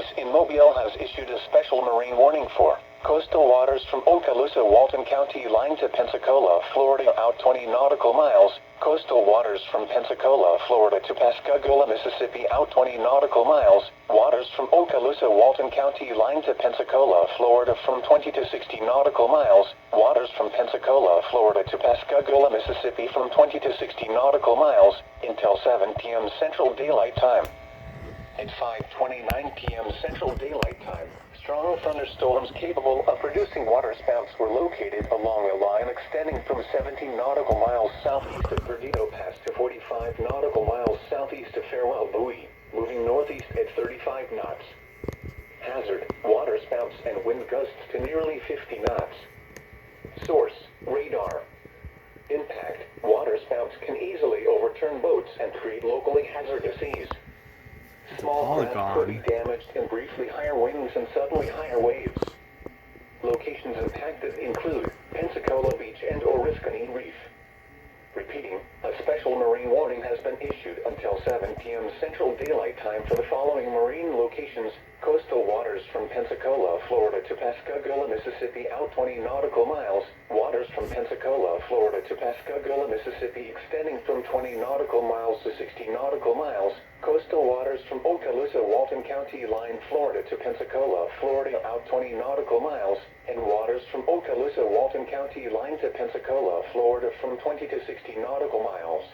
office in Mobile has issued a special marine warning for coastal waters from Okaloosa, Walton County line to Pensacola, Florida out 20 nautical miles, coastal waters from Pensacola, Florida to Pascagoula, Mississippi out 20 nautical miles, waters from Okaloosa, Walton County line to Pensacola, Florida from 20 to 60 nautical miles, waters from Pensacola, Florida to Pascagoula, Mississippi from 20 to 60 nautical miles, until 7 p.m. Central Daylight Time. At 5:29 p.m. Central Daylight Time, strong thunderstorms capable of producing waterspouts were located along a line extending from 17 nautical miles southeast of Perdido Pass to 45 nautical miles southeast of Farewell Buoy, moving northeast at 35 knots. Hazard, waterspouts and wind gusts to nearly 50 knots. Source, radar. Impact, waterspouts can easily overturn boats and create locally hazardous seas. Small craft could be damaged in briefly higher winds and suddenly higher waves. Locations impacted include Pensacola Beach and Oriskany Reef. Repeating, a special marine warning has been issued until 7 p.m. Central Daylight Time for the following marine locations: coastal waters from Pensacola, Florida to Pascagoula, Mississippi out 20 nautical miles, waters from Pensacola, Florida to Pascagoula, Mississippi extending from 20 nautical miles to 60 nautical miles, coastal waters from Okaloosa, Walton County line, Florida to Pensacola, Florida out 20 nautical miles, and waters from Okaloosa, Walton County line to Pensacola, Florida from 20 to 60 nautical miles.